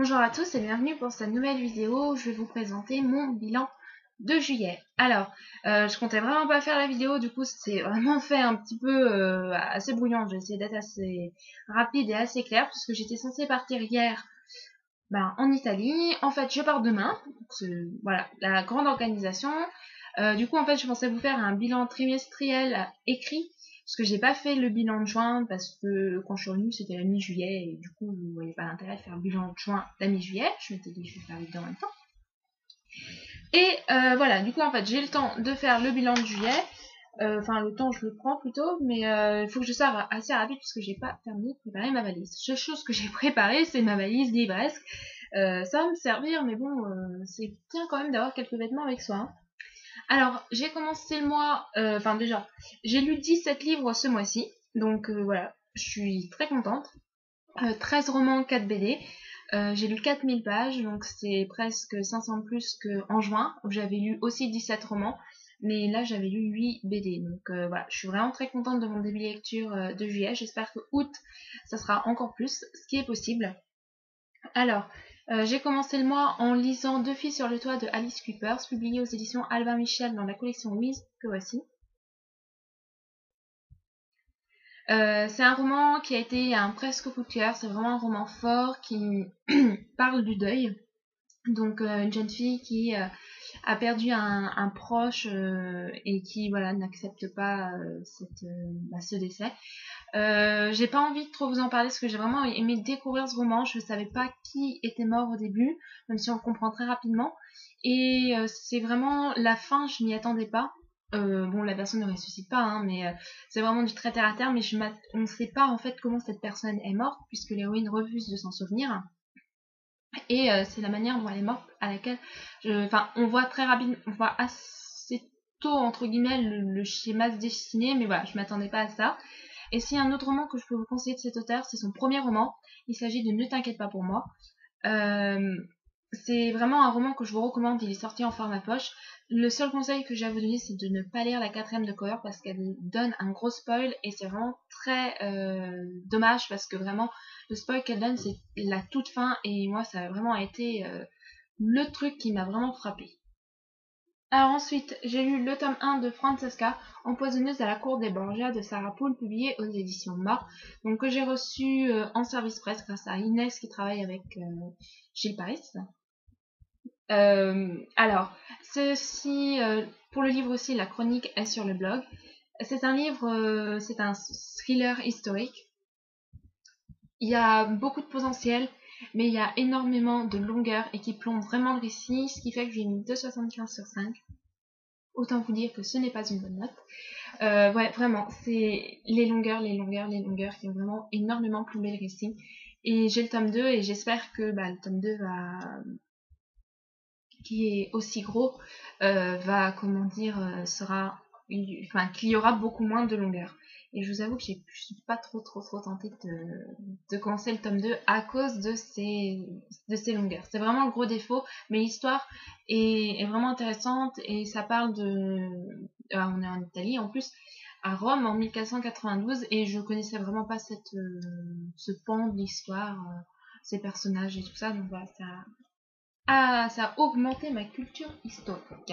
Bonjour à tous et bienvenue pour cette nouvelle vidéo où je vais vous présenter mon bilan de juillet. Alors, je comptais vraiment pas faire la vidéo, du coup c'est vraiment fait un petit peu assez brouillon. J'ai essayé d'être assez rapide et assez clair puisque j'étais censée partir hier en Italie. En fait, je pars demain. Donc, voilà, la grande organisation. Du coup, en fait, je pensais vous faire un bilan trimestriel écrit. Parce que j'ai pas fait le bilan de juin parce que quand je suis revenue c'était la mi-juillet et du coup je voyais pas l'intérêt de faire le bilan de juin la mi-juillet. Je m'étais dit je vais faire les deux en même temps. Et voilà, du coup en fait j'ai le temps de faire le bilan de juillet. Enfin le temps je le prends plutôt, mais il faut que je sois assez rapide parce que j'ai pas terminé de préparer ma valise. Seule chose que j'ai préparée c'est ma valise livresque. Ça va me servir mais bon c'est bien quand même d'avoir quelques vêtements avec soi. Hein. Alors, j'ai commencé le mois, déjà, j'ai lu 17 livres ce mois-ci, donc voilà, je suis très contente. 13 romans, 4 BD, j'ai lu 4000 pages, donc c'est presque 500 de plus qu'en juin, où j'avais lu aussi 17 romans, mais là j'avais lu 8 BD, donc voilà, je suis vraiment très contente de mon début de lecture de juillet, j'espère que août, ça sera encore plus, ce qui est possible. Alors, j'ai commencé le mois en lisant Deux filles sur le toit de Alice Coopers, publié aux éditions Albin Michel dans la collection Louise, que voici. C'est un roman qui a été un presque coup de cœur, c'est vraiment un roman fort qui parle du deuil. Donc une jeune fille qui a perdu un proche et qui voilà n'accepte pas ce décès. J'ai pas envie de trop vous en parler parce que j'ai vraiment aimé découvrir ce roman. Je ne savais pas qui était mort au début, même si on le comprend très rapidement. Et c'est vraiment la fin, je m'y attendais pas. Bon, la personne ne ressuscite pas, hein, mais c'est vraiment du très terre à terre. Mais on ne sait pas en fait comment cette personne est morte puisque l'héroïne refuse de s'en souvenir. Et c'est la manière dont elle est morte à laquelle, on voit très rapidement, on voit assez tôt entre guillemets le schéma se dessiner, mais voilà, je m'attendais pas à ça. Et s'il y a un autre roman que je peux vous conseiller de cet auteur, c'est son premier roman. Il s'agit de Ne t'inquiète pas pour moi. C'est vraiment un roman que je vous recommande. Il est sorti en format poche. Le seul conseil que j'ai à vous donner, c'est de ne pas lire la 4e de cover parce qu'elle donne un gros spoil et c'est vraiment très dommage parce que vraiment le spoil qu'elle donne, c'est la toute fin et moi, ça a vraiment été le truc qui m'a vraiment frappé. Alors ensuite, j'ai lu le tome 1 de Francesca, Empoisonneuse à la cour des Borgia de Sarah Poole, publié aux éditions Ma, donc que j'ai reçu en service presse grâce à Inès qui travaille avec Gilles Paris. Alors, ceci, pour le livre aussi, la chronique est sur le blog. C'est un livre, c'est un thriller historique. Il y a beaucoup de potentiel, mais il y a énormément de longueur et qui plombe vraiment le récit, ce qui fait que j'ai mis 2,75 sur 5. Autant vous dire que ce n'est pas une bonne note. Ouais, vraiment, c'est les longueurs qui ont vraiment énormément plombé le récit. Et j'ai le tome 2 et j'espère que le tome 2 qui est aussi gros, qu'il y aura beaucoup moins de longueur. Et je vous avoue que je suis pas trop tentée de commencer le tome 2 à cause de ces longueurs. C'est vraiment le gros défaut, mais l'histoire est vraiment intéressante et ça parle on est en Italie en plus, à Rome en 1492 et je connaissais vraiment pas ce pan de l'histoire, ces personnages et tout ça, donc voilà, ça a augmenté ma culture historique.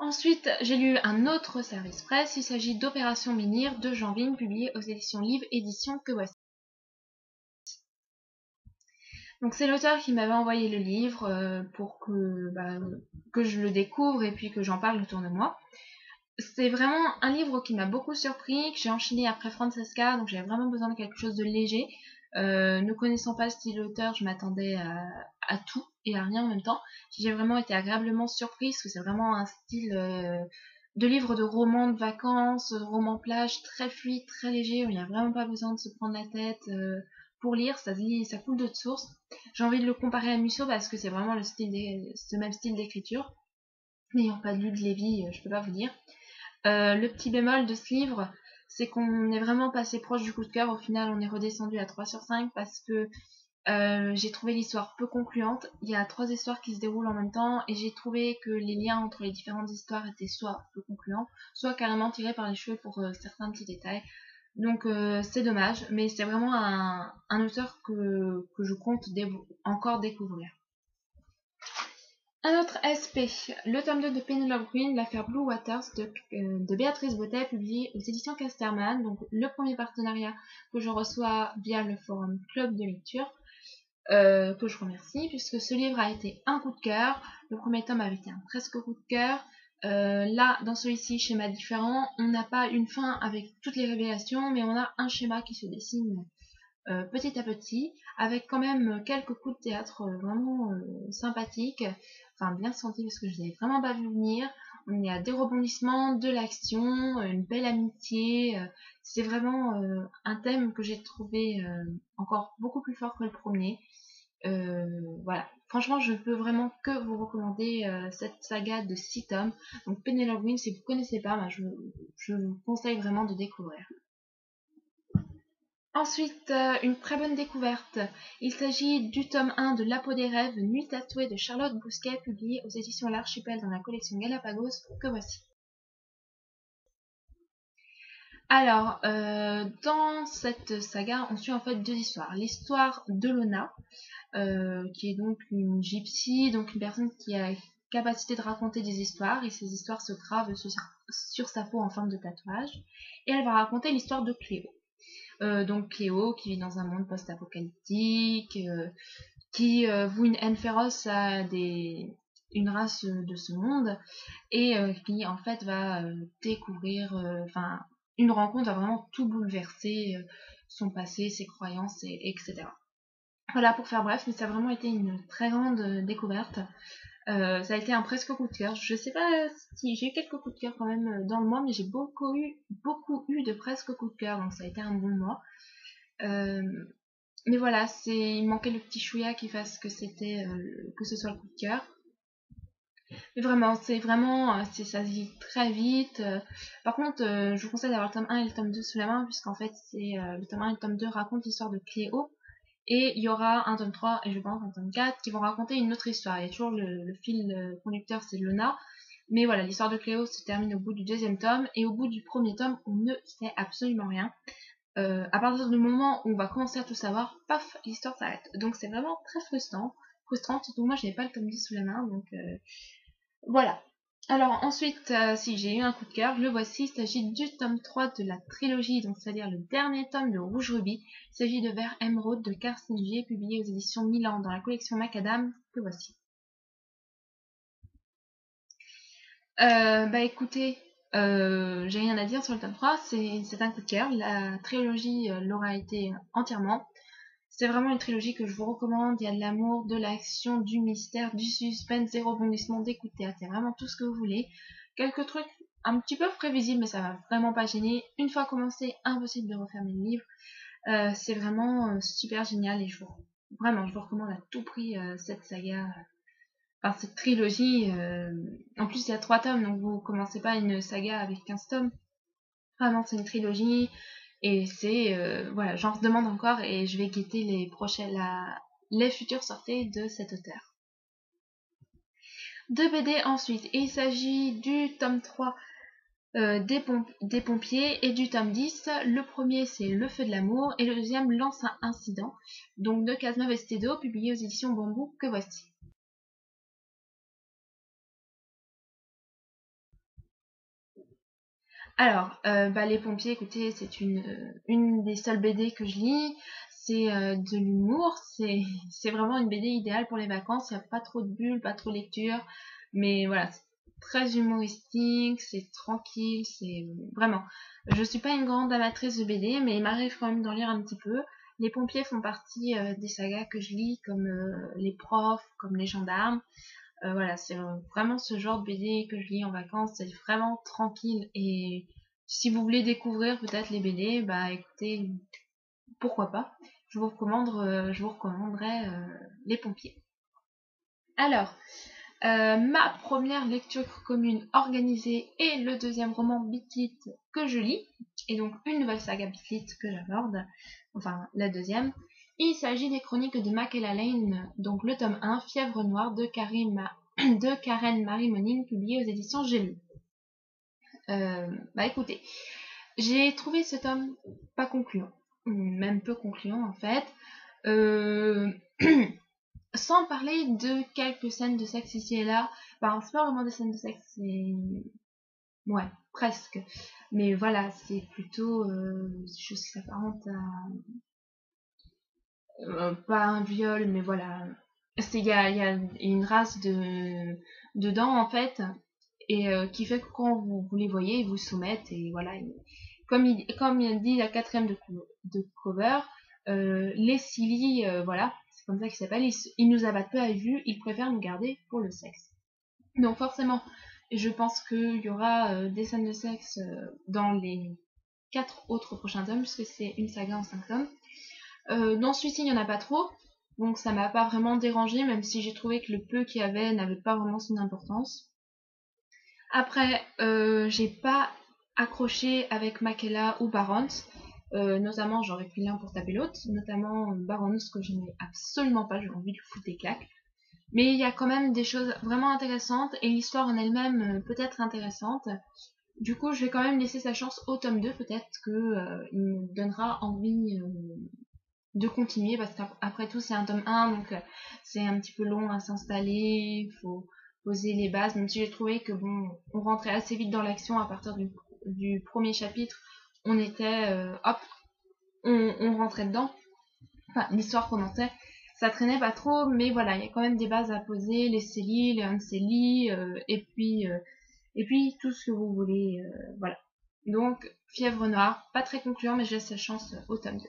Ensuite, j'ai lu un autre service presse. Il s'agit d'Opération Menhir de Jean Vigne, publié aux éditions Livre, édition que voici. Donc c'est l'auteur qui m'avait envoyé le livre pour que je le découvre et puis que j'en parle autour de moi. C'est vraiment un livre qui m'a beaucoup surpris, que j'ai enchaîné après Francesca, donc j'avais vraiment besoin de quelque chose de léger. Ne connaissant pas le style d'auteur, je m'attendais à tout et à rien en même temps. J'ai vraiment été agréablement surprise parce que c'est vraiment un style de livre de roman de vacances, de roman plage, très fluide, très léger, où il n'y a vraiment pas besoin de se prendre la tête pour lire, ça coule de source. J'ai envie de le comparer à Musso parce que c'est vraiment ce même style d'écriture. N'ayant pas lu de Lévy, je peux pas vous dire. Le petit bémol de ce livre, c'est qu'on est vraiment passé proche du coup de cœur. Au final, on est redescendu à 3 sur 5 parce que j'ai trouvé l'histoire peu concluante. Il y a 3 histoires qui se déroulent en même temps et j'ai trouvé que les liens entre les différentes histoires étaient soit peu concluants, soit carrément tirés par les cheveux pour certains petits détails. Donc c'est dommage, mais c'est vraiment un auteur que je compte encore découvrir. Un autre aspect, le tome 2 de Penelope Green, l'affaire Blue Waters de Béatrice Bottet, publié aux éditions Casterman, donc le premier partenariat que je reçois via le forum Club de lecture, que je remercie, puisque ce livre a été un coup de cœur. Le premier tome avait été un presque coup de cœur. Là, dans celui-ci, schéma différent, on n'a pas une fin avec toutes les révélations, mais on a un schéma qui se dessine petit à petit, avec quand même quelques coups de théâtre vraiment sympathiques, enfin bien sentis parce que je n'avais vraiment pas vu venir. On est à des rebondissements, de l'action, une belle amitié. C'est vraiment un thème que j'ai trouvé encore beaucoup plus fort que le premier. Voilà, franchement je peux vraiment que vous recommander cette saga de 6 tomes. Donc Penelope Green, si vous ne connaissez pas, je vous conseille vraiment de découvrir. Ensuite, une très bonne découverte. Il s'agit du tome 1 de La peau des rêves, Nuit tatouée de Charlotte Bousquet, publié aux éditions L'Archipel dans la collection Galapagos, que voici. Alors, dans cette saga, on suit en fait deux histoires. L'histoire de Lona, qui est donc une gypsy, donc une personne qui a capacité de raconter des histoires, et ces histoires se gravent sur sa peau en forme de tatouage. Et elle va raconter l'histoire de Cléo. Donc Cléo qui vit dans un monde post-apocalyptique, qui voue une haine féroce à une race de ce monde, et qui en fait va découvrir, enfin une rencontre va vraiment tout bouleverser, son passé, ses croyances, etc. Voilà pour faire bref, mais ça a vraiment été une très grande découverte. Ça a été un presque coup de cœur. Je sais pas si j'ai eu quelques coups de cœur quand même dans le mois, mais j'ai beaucoup eu de presque coups de cœur, donc ça a été un bon mois. Mais voilà, il manquait le petit chouïa qui fasse que que ce soit le coup de cœur. Mais vraiment, ça se lit très vite. Par contre, je vous conseille d'avoir le tome 1 et le tome 2 sous la main, puisqu'en fait, le tome 1 et le tome 2 racontent l'histoire de Cléo. Et il y aura un tome 3 et je pense un tome 4 qui vont raconter une autre histoire. Il y a toujours le fil conducteur, c'est Lona. Mais voilà, l'histoire de Cléo se termine au bout du deuxième tome. Et au bout du premier tome, on ne sait absolument rien. À partir du moment où on va commencer à tout savoir, paf, l'histoire s'arrête. Donc c'est vraiment très frustrant. Surtout moi, je n'avais pas le tome 10 sous la main. Donc voilà. Alors ensuite, si j'ai eu un coup de cœur, le voici, il s'agit du tome 3 de la trilogie, donc c'est-à-dire le dernier tome de Rouge Ruby. Il s'agit de Vert Émeraude de Carstens-Gier, publié aux éditions Milan dans la collection Macadam, que voici. Bah écoutez, j'ai rien à dire sur le tome 3, c'est un coup de cœur. La trilogie l'aura été entièrement. C'est vraiment une trilogie que je vous recommande. Il y a de l'amour, de l'action, du mystère, du suspense, des rebondissements, des coups de théâtre. Il y a vraiment tout ce que vous voulez. Quelques trucs un petit peu prévisibles, mais ça va vraiment pas gêner. Une fois commencé, impossible de refermer le livre. C'est vraiment super génial et je vous recommande à tout prix cette saga. Enfin, cette trilogie. En plus, il y a 3 tomes, donc vous commencez pas une saga avec 15 tomes. Vraiment, c'est une trilogie. Et voilà, j'en redemande encore et je vais guetter les futures sorties de cet auteur. Deux BD ensuite. Il s'agit du tome 3 des pompiers et du tome 10. Le premier, c'est Le feu de l'amour et le deuxième, Lance un incident. Donc de Kazma Vestedo, publié aux éditions Bambou, que voici. Alors, les pompiers, écoutez, c'est une des seules BD que je lis. C'est de l'humour, c'est vraiment une BD idéale pour les vacances. Il n'y a pas trop de bulles, pas trop de lecture, mais voilà, c'est très humoristique, c'est tranquille, c'est vraiment. Je suis pas une grande amatrice de BD, mais il m'arrive quand même d'en lire un petit peu. Les pompiers font partie des sagas que je lis, comme les profs, comme les gendarmes. Voilà, c'est vraiment ce genre de BD que je lis en vacances, c'est vraiment tranquille. Et si vous voulez découvrir peut-être les BD, bah écoutez, pourquoi pas. Je vous recommanderais Les Pompiers. Alors, ma première lecture commune organisée est le deuxième roman Bitlit que je lis, et donc une nouvelle saga Bitlit que j'aborde, enfin la deuxième. Il s'agit des chroniques de Makela Lane, donc le tome 1, Fièvre Noire de Karen Marie Moning, publié aux éditions J'ai lu. Écoutez, J'ai trouvé ce tome pas concluant, même peu concluant en fait. Sans parler de quelques scènes de sexe ici et là. Enfin, c'est pas vraiment des scènes de sexe, c'est... Ouais, presque. Mais voilà, c'est plutôt des choses qui s'apparentent à... pas un viol, mais voilà. Il y a une race de dents, en fait, et qui fait que quand vous les voyez, ils vous soumettent, et voilà. Comme il dit la quatrième de cover, les Silly, voilà, c'est comme ça qu'ils s'appellent, ils nous abattent peu à vue, ils préfèrent nous garder pour le sexe. Donc forcément, je pense qu'il y aura des scènes de sexe dans les 4 autres prochains tomes, puisque c'est une saga en 5 tomes. Dans celui-ci, il n'y en a pas trop, donc ça m'a pas vraiment dérangé, même si j'ai trouvé que le peu qu'il y avait n'avait pas vraiment son importance. Après, j'ai pas accroché avec Makela ou Barons. Notamment, j'aurais pris l'un pour taper l'autre, notamment Barons, que je n'ai absolument pas, j'ai envie de lui foutre des claques. Mais il y a quand même des choses vraiment intéressantes, et l'histoire en elle-même peut être intéressante. Du coup, je vais quand même laisser sa chance au tome 2, peut-être il me donnera envie de continuer, parce qu'après tout, c'est un tome 1, donc c'est un petit peu long à s'installer, il faut poser les bases, même si j'ai trouvé que bon, on rentrait assez vite dans l'action à partir du premier chapitre, on était, hop, on rentrait dedans, enfin, l'histoire commençait, ça traînait pas trop, mais voilà, il y a quand même des bases à poser, les Célie, les Uncélie, et puis tout ce que vous voulez, voilà. Donc, Fièvre Noire, pas très concluant, mais je laisse sa chance au tome 2.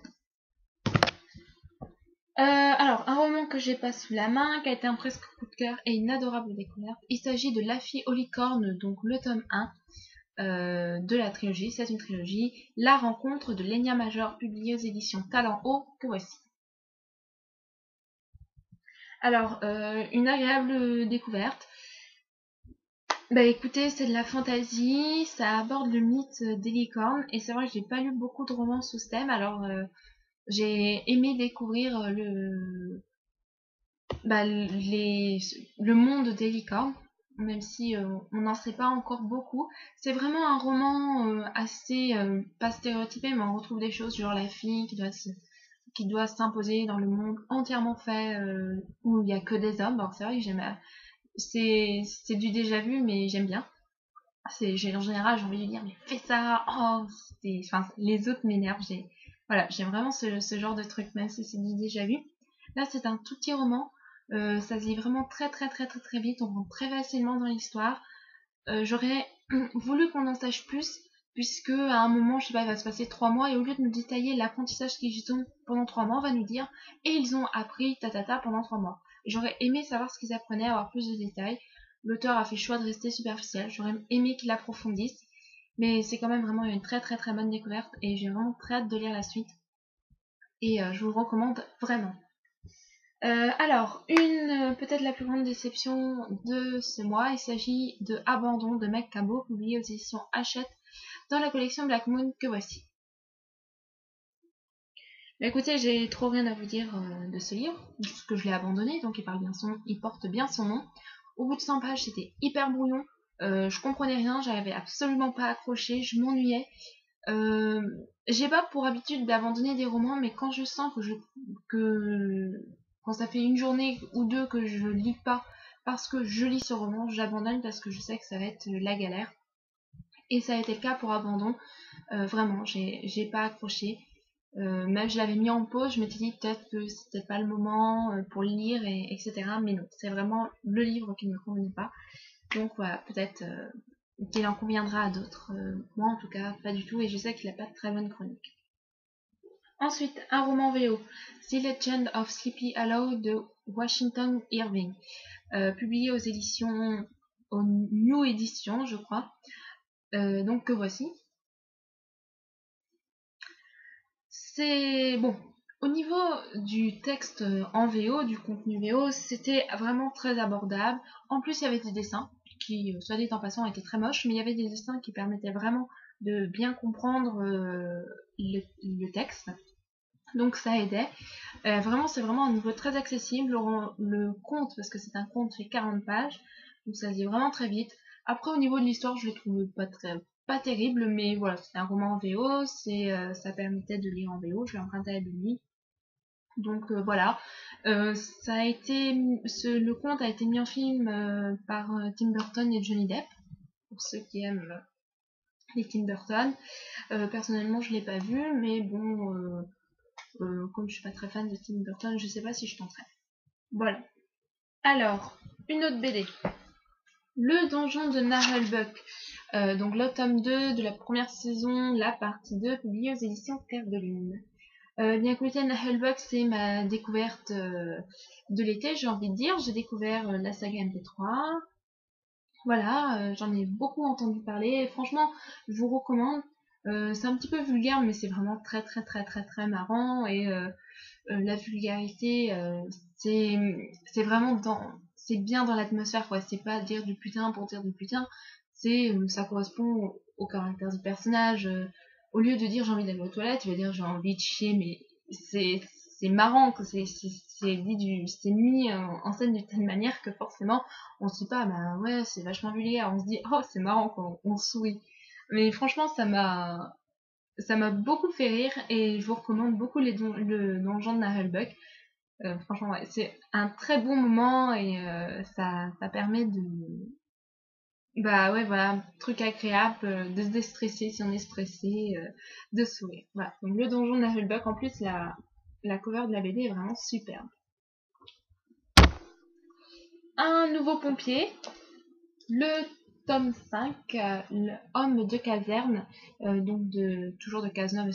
Alors, un roman que j'ai pas sous la main, qui a été un presque coup de cœur et une adorable découverte. Il s'agit de La fille aux licornes, donc le tome 1 de la trilogie. C'est une trilogie. La rencontre de Lénia Major, publiée aux éditions Talent Haut, que voici. Alors, une agréable découverte. Bah écoutez, c'est de la fantasy, ça aborde le mythe des licornes, et c'est vrai que j'ai pas lu beaucoup de romans sous ce thème, alors j'ai aimé découvrir le monde des licornes, même si on n'en sait pas encore beaucoup. C'est vraiment un roman assez, pas stéréotypé, mais on retrouve des choses genre la fille qui doit s'imposer dans le monde entièrement fait où il n'y a que des hommes. Alors c'est vrai que c'est du déjà vu, mais j'aime bien. En général, j'ai envie de dire, mais fais ça, oh, enfin, les autres m'énervent. Voilà, j'aime vraiment ce genre de truc, même si c'est du déjà vu. Là, c'est un tout petit roman. Ça se lit vraiment très très très très très vite. On rentre très facilement dans l'histoire. J'aurais voulu qu'on en sache plus, puisque à un moment, je sais pas, il va se passer 3 mois, et au lieu de nous détailler l'apprentissage qu'ils ont pendant 3 mois, on va nous dire, et ils ont appris pendant 3 mois. J'aurais aimé savoir ce qu'ils apprenaient, avoir plus de détails. L'auteur a fait le choix de rester superficiel. J'aurais aimé qu'il approfondisse, mais c'est quand même vraiment une très très très bonne découverte, et j'ai vraiment très hâte de lire la suite. Et je vous le recommande vraiment. Alors, peut-être la plus grande déception de ce mois, il s'agit de Abandon de Meg Cabot, publié aux éditions Hachette dans la collection Black Moon, que voici. Mais écoutez, j'ai trop rien à vous dire de ce livre, puisque je l'ai abandonné, donc il porte bien son nom. Au bout de 100 pages, c'était hyper brouillon, je comprenais rien, j'avais absolument pas accroché, je m'ennuyais. J'ai pas pour habitude d'abandonner des romans, mais quand je sens quand ça fait une journée ou deux que je lis pas parce que je lis ce roman, j'abandonne parce que je sais que ça va être la galère. Et ça a été le cas pour Abandon. Vraiment, j'ai pas accroché. Même je l'avais mis en pause, je m'étais dit peut-être que c'était pas le moment pour le lire, etc. Mais non, c'est vraiment le livre qui ne me convenait pas. Donc voilà, peut-être qu'il en conviendra à d'autres. Moi en tout cas, pas du tout, et je sais qu'il n'a pas de très bonne chronique. Ensuite, un roman VO, The Legend of Sleepy Hollow de Washington Irving, publié aux éditions, aux New Editions, je crois. Donc que voici. C'est bon. Au niveau du texte en VO, du contenu VO, c'était vraiment très abordable. En plus, il y avait des dessins qui, soit dit en passant, étaient très moches, mais il y avait des dessins qui permettaient vraiment de bien comprendre le texte. Donc ça aidait. Vraiment, c'est vraiment un niveau très accessible. Le conte, parce que c'est un conte, fait 40 pages, donc ça se lit vraiment très vite. Après, au niveau de l'histoire, je l'ai trouvé pas terrible, mais voilà, c'est un roman en VO, ça permettait de lire en VO, je l'ai emprunté à Billy. Donc voilà, ça a été, le conte a été mis en film par Tim Burton et Johnny Depp, pour ceux qui aiment les Tim Burton. Personnellement, je l'ai pas vu, mais bon, comme je suis pas très fan de Tim Burton, je sais pas si je tenterai. Voilà. Alors, une autre BD. Le donjon de Narelbuck. Donc le tome 2 de la première saison, la partie 2, publiée aux éditions Terre de Lune. Bien écoutez, Narelbuck, c'est ma découverte de l'été, j'ai envie de dire. J'ai découvert la saga MP3. Voilà, j'en ai beaucoup entendu parler. Franchement, je vous recommande. C'est un petit peu vulgaire, mais c'est vraiment très très très très très marrant. Et la vulgarité, c'est vraiment c'est bien dans l'atmosphère, quoi. C'est pas dire du putain pour dire du putain. Ça correspond au caractère du personnage. Au lieu de dire j'ai envie d'aller aux toilettes, tu vas dire j'ai envie de chier, mais c'est marrant, que c'est mis en scène d'une telle manière que forcément on se dit pas bah ouais c'est vachement vulgaire, on se dit oh c'est marrant quand on sourit. Mais franchement ça m'a beaucoup fait rire et je vous recommande beaucoup le donjon de Narelbuck. Franchement, ouais, c'est un très bon moment et ça permet de. Bah ouais, voilà, truc agréable, de se déstresser si on est stressé, de sourire. Voilà, donc le donjon de Narelbuck, en plus, la cover de la BD est vraiment superbe. Un nouveau pompier, le tome 5, L'homme de caserne, donc toujours de Cazeneuve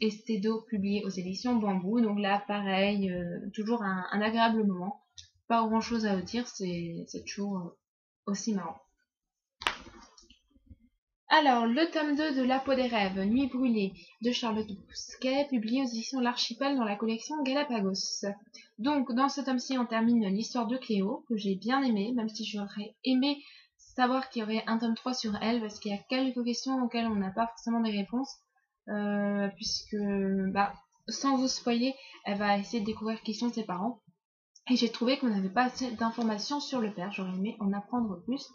Estédo, publié aux éditions Bambou. Donc là, pareil, toujours un agréable moment. Pas grand chose à dire, c'est toujours aussi marrant. Alors, le tome 2 de La peau des rêves, Nuit brûlée, de Charlotte Bousquet, publié aux éditions L'Archipel dans la collection Galapagos. Donc, dans ce tome-ci, on termine l'histoire de Cléo, que j'ai bien aimé, même si j'aurais aimé savoir qu'il y aurait un tome 3 sur elle, parce qu'il y a quelques questions auxquelles on n'a pas forcément des réponses, puisque, bah, sans vous spoiler, elle va essayer de découvrir qui sont ses parents. Et j'ai trouvé qu'on n'avait pas assez d'informations sur le père, j'aurais aimé en apprendre plus.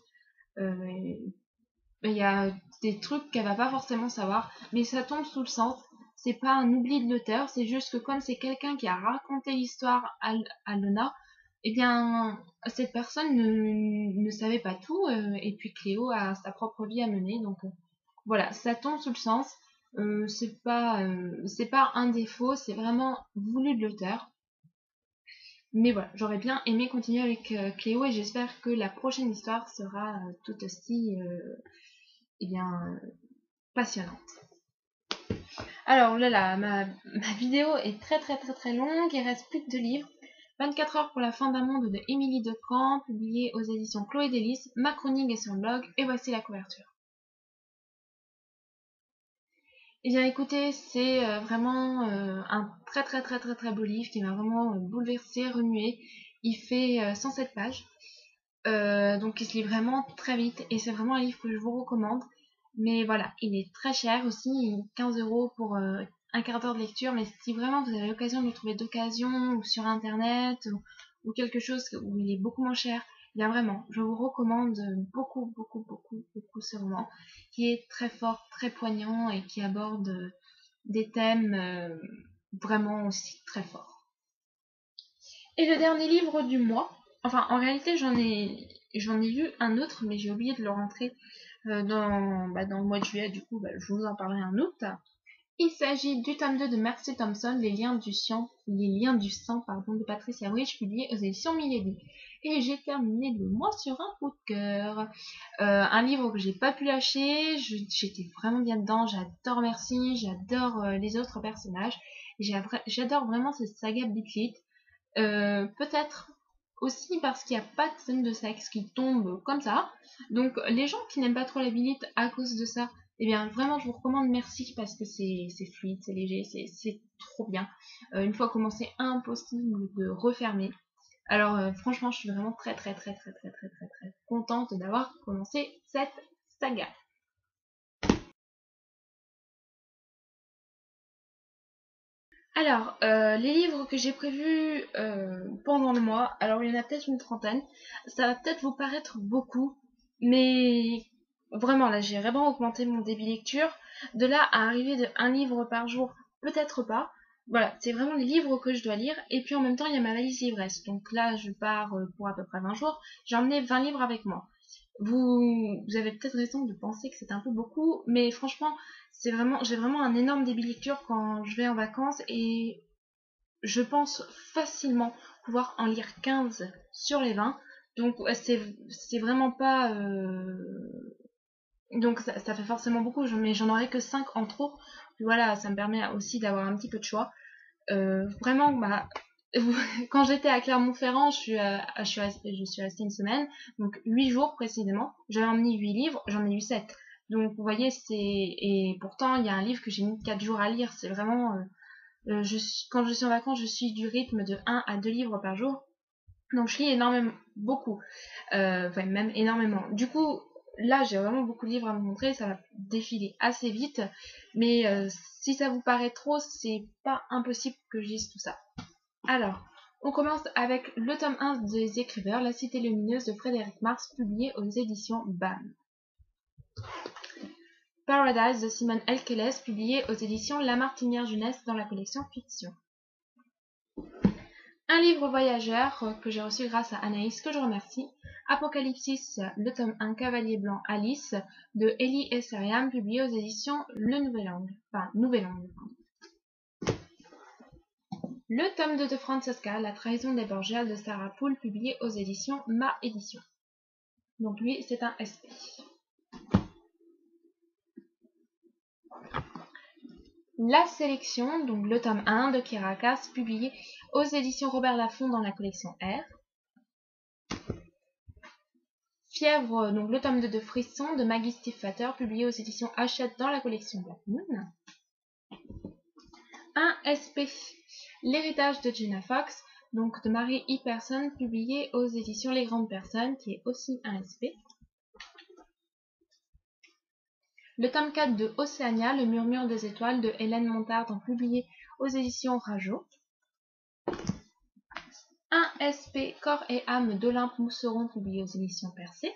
Il y a des trucs qu'elle va pas forcément savoir, mais ça tombe sous le sens. C'est pas un oubli de l'auteur, c'est juste que comme c'est quelqu'un qui a raconté l'histoire à Lona, eh bien, cette personne ne savait pas tout, et puis Cléo a sa propre vie à mener, donc voilà, ça tombe sous le sens. C'est pas un défaut, c'est vraiment voulu de l'auteur. Mais voilà, j'aurais bien aimé continuer avec Cléo et j'espère que la prochaine histoire sera tout aussi eh bien, passionnante. Alors là, ma vidéo est très très très très longue, il reste plus que 2 livres. 24 heures pour la fin d'un monde de Émilie Decamp, publié aux éditions Chloé Délice. Ma chronique est sur le blog et voici la couverture. Et bien écoutez, c'est vraiment un très très très très très beau livre qui m'a vraiment bouleversée, remuée. Il fait 107 pages, donc il se lit vraiment très vite et c'est vraiment un livre que je vous recommande. Mais voilà, il est très cher aussi, 15 € pour un quart d'heure de lecture. Mais si vraiment vous avez l'occasion de le trouver d'occasion ou sur internet ou quelque chose où il est beaucoup moins cher, bien vraiment, je vous recommande beaucoup, beaucoup, beaucoup, beaucoup ce roman qui est très fort, très poignant et qui aborde des thèmes vraiment aussi très forts. Et le dernier livre du mois, enfin en réalité j'en ai lu un autre, mais j'ai oublié de le rentrer dans le mois de juillet, du coup je vous en parlerai en août. Il s'agit du tome 2 de Mercy Thompson, Les liens du sang, de Patricia Rich, publié aux éditions Milady. Et j'ai terminé le mois sur un coup de cœur. Un livre que j'ai pas pu lâcher, j'étais vraiment bien dedans, j'adore Mercy, j'adore les autres personnages, j'adore vraiment cette saga Beat. Peut-être aussi parce qu'il n'y a pas de scène de sexe qui tombe comme ça. Donc les gens qui n'aiment pas trop la Billie à cause de ça, eh bien vraiment je vous recommande Merci parce que c'est fluide, c'est léger, c'est trop bien. Une fois commencé, impossible de refermer. Alors franchement je suis vraiment très très très très très très très très contente d'avoir commencé cette saga. Alors, les livres que j'ai prévus pendant le mois, alors il y en a peut-être une trentaine. Ça va peut-être vous paraître beaucoup, mais Vraiment, là, j'ai vraiment augmenté mon débit lecture. De là à arriver de un livre par jour, peut-être pas. Voilà, c'est vraiment les livres que je dois lire. Et puis en même temps, il y a ma valise livresse. Donc là, je pars pour à peu près 20 jours. J'ai emmené 20 livres avec moi. Vous avez peut-être raison de penser que c'est un peu beaucoup, mais franchement, j'ai vraiment un énorme débit lecture quand je vais en vacances et je pense facilement pouvoir en lire 15 sur les 20. Donc c'est vraiment pas donc ça fait forcément beaucoup, mais j'en aurai que 5 en trop. Puis voilà, ça me permet aussi d'avoir un petit peu de choix. Vraiment, bah, quand j'étais à Clermont-Ferrand, je suis restée une semaine, donc 8 jours précisément. J'avais emmené 8 livres, j'en ai eu 7. Donc vous voyez, et pourtant il y a un livre que j'ai mis 4 jours à lire. C'est vraiment, quand je suis en vacances, je suis du rythme de 1 à 2 livres par jour. Donc je lis énormément, beaucoup, enfin même énormément. Du coup, là j'ai vraiment beaucoup de livres à vous montrer, ça va défiler assez vite, mais si ça vous paraît trop, c'est pas impossible que je lise tout ça. Alors, on commence avec le tome 1 des écrivains, La Cité lumineuse de Frédéric Marx, publié aux éditions BAM. Paradise de Simone Elkeles, publié aux éditions La Martinière Jeunesse dans la collection Fiction. Un livre voyageur que j'ai reçu grâce à Anaïs, que je remercie. Apocalypsis, le tome 1, Cavalier Blanc, Alice, de Elie Esseriam, publié aux éditions Le Nouvel Angle. Enfin, Nouvel Angle. Le tome 2 de Francesca, La trahison des Borgia, de Sarah Poole, publié aux éditions Ma Édition. Donc lui, c'est un SP. La sélection, donc le tome 1 de Kirakas, publié aux éditions Robert Laffont dans la collection R. Fièvre, donc le tome 2 de Frisson de Maggie Stiefvater, publié aux éditions Hachette dans la collection Black Moon. Un SP, L'héritage de Gina Fox, donc de Marie E. Person, publié aux éditions Les Grandes Personnes, qui est aussi un SP. Le tome 4 de Océania, Le murmure des étoiles, de Hélène Montard, publié aux éditions Rajo. Un SP, Corps et âme d'Olympe Mousseron, publié aux éditions Percé.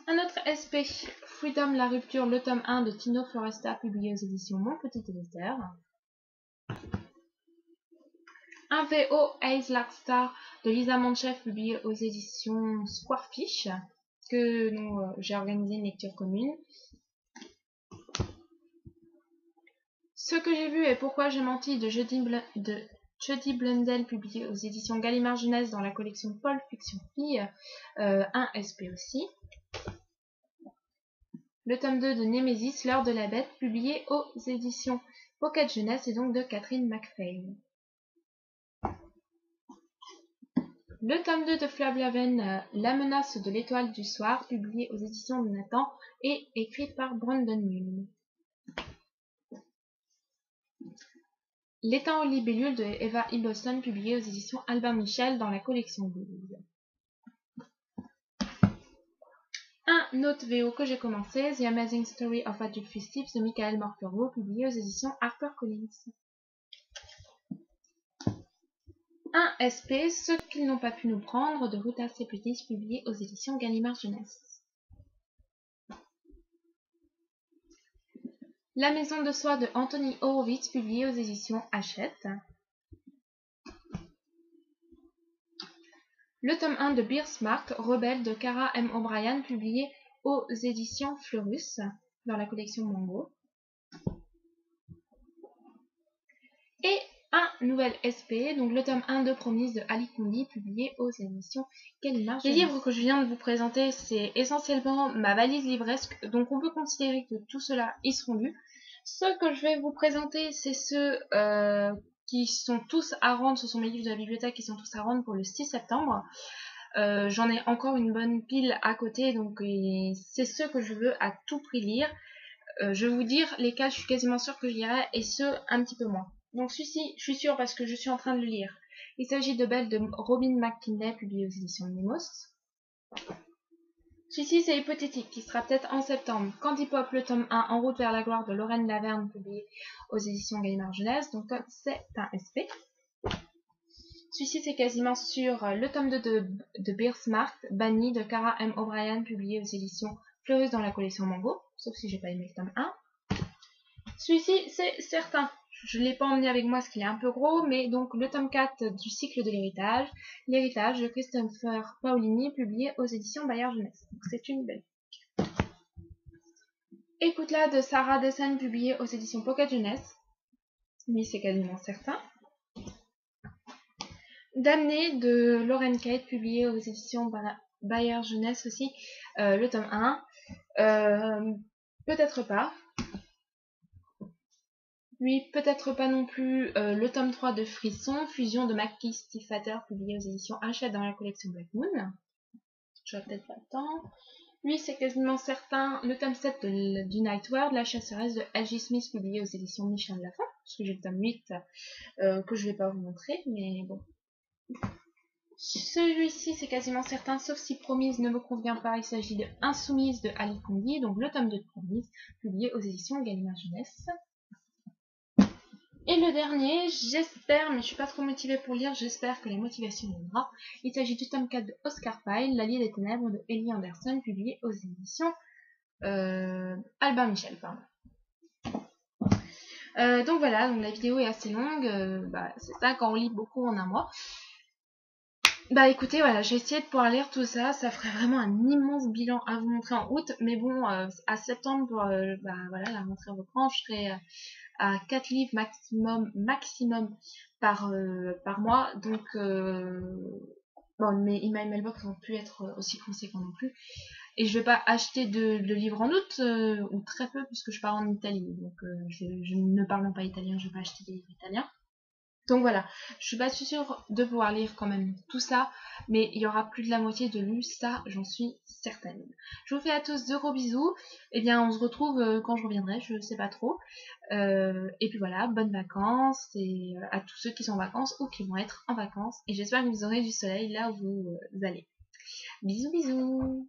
Un autre SP, Freedom, la rupture, le tome 1 de Tino Foresta, publié aux éditions Mon Petit Éditeur. Un VO, Ace Larkstar, de Lisa Manchef, publié aux éditions Squarefish, que j'ai organisé une lecture commune. Ce que j'ai vu et pourquoi j'ai menti, de Jody Blundell, publié aux éditions Gallimard Jeunesse dans la collection Paul Fiction Fille, un SP aussi. Le tome 2 de Némésis, L'heure de la bête, publié aux éditions Pocket Jeunesse et donc de Catherine McPhail. Le tome 2 de Fleur Laven, La menace de l'étoile du soir, publié aux éditions de Nathan et écrit par Brandon Mullen. L'étang aux libellules de Eva Ibbotson, publié aux éditions Albin Michel dans la collection Blues. Un autre VO que j'ai commencé, The Amazing Story of Adult Festive de Michael Morpurgo, publié aux éditions HarperCollins. Un SP, Ceux qu'ils n'ont pas pu nous prendre, de Ruta Sepetys, publié aux éditions Gallimard Jeunesse. La maison de soie de Anthony Horowitz, publié aux éditions Hachette. Le tome 1 de Beer Smart, Rebelle, de Cara M. O'Brien, publié aux éditions Fleurus, dans la collection Mango. Et un nouvel SP, donc le tome 1 de Promise de Ali Kondi, publié aux éditions Gallimard. Les livres que je viens de vous présenter, c'est essentiellement ma valise livresque, donc on peut considérer que tout cela y seront lus. Ceux que je vais vous présenter, c'est ceux qui sont tous à rendre, ce sont mes livres de la bibliothèque qui sont tous à rendre pour le 6 septembre. J'en ai encore une bonne pile à côté, donc c'est ceux que je veux à tout prix lire. Je vais vous dire lesquels je suis quasiment sûre que je lirai et ceux un petit peu moins. Donc celui-ci, je suis sûre parce que je suis en train de le lire. Il s'agit de Belle de Robin McKinley, publié aux éditions Nemos. Celui-ci, c'est Hypothétique, qui sera peut-être en septembre. Candy Pop, le tome 1, En route vers la gloire, de Lorraine Laverne, publié aux éditions Gallimard Jeunesse. Donc c'est un SP. Celui-ci, c'est quasiment sûr le tome 2 de Birthmark, banni de Cara M. O'Brien, publié aux éditions Fleureuse dans la collection Mango, sauf si j'ai pas aimé le tome 1. Celui-ci, c'est certain. Je ne l'ai pas emmené avec moi parce qu'il est un peu gros, mais donc le tome 4 du cycle de l'héritage, l'héritage de Christopher Paolini, publié aux éditions Bayard Jeunesse. Donc c'est une belle. Écoute-la de Sarah Dessen, publié aux éditions Pocket Jeunesse. Oui, c'est quasiment certain. Damné de Lauren Kate, publié aux éditions Bayard Jeunesse aussi, le tome 1. Peut-être pas. Lui, peut-être pas non plus le tome 3 de Frisson, Fusion de Mackie Stiefvater, publié aux éditions Hachette dans la collection Black Moon. J'aurais peut-être pas le temps. Lui, c'est quasiment certain le tome 7 du Night World, La chasseresse de L.J. Smith, publié aux éditions Michel Lafon, parce que j'ai le tome 8 que je vais pas vous montrer, mais bon. Celui-ci, c'est quasiment certain, sauf si Promise ne me convient pas. Il s'agit de Insoumise de Ali Kondi, donc le tome 2 de Promise, publié aux éditions Gallimard Jeunesse. Et le dernier, j'espère, mais je suis pas trop motivée pour lire, j'espère que la motivation viendra. Il s'agit du tome 4 de Oscar Wilde, L'Allié des Ténèbres de Ellie Anderson, publié aux éditions Albin Michel, pardon. Donc voilà, donc la vidéo est assez longue, c'est ça, quand on lit beaucoup en un mois. Bah écoutez, voilà, j'ai essayé de pouvoir lire tout ça, ça ferait vraiment un immense bilan à vous montrer en août, mais bon, à septembre, voilà, la rentrée reprend, je serai à 4 livres maximum par mois, donc bon, mes email mailbox vont plus être aussi conséquents non plus, et je vais pas acheter de livres en août, ou très peu, puisque je pars en Italie, donc je ne parle pas italien, je vais pas acheter des livres italiens. Donc voilà, je suis pas sûre de pouvoir lire quand même tout ça, mais il y aura plus de la moitié de lu, ça j'en suis certaine. Je vous fais à tous de gros bisous, et bien on se retrouve quand je reviendrai, je sais pas trop. Et puis voilà, bonnes vacances, et à tous ceux qui sont en vacances ou qui vont être en vacances, et j'espère que vous aurez du soleil là où vous allez. Bisous bisous.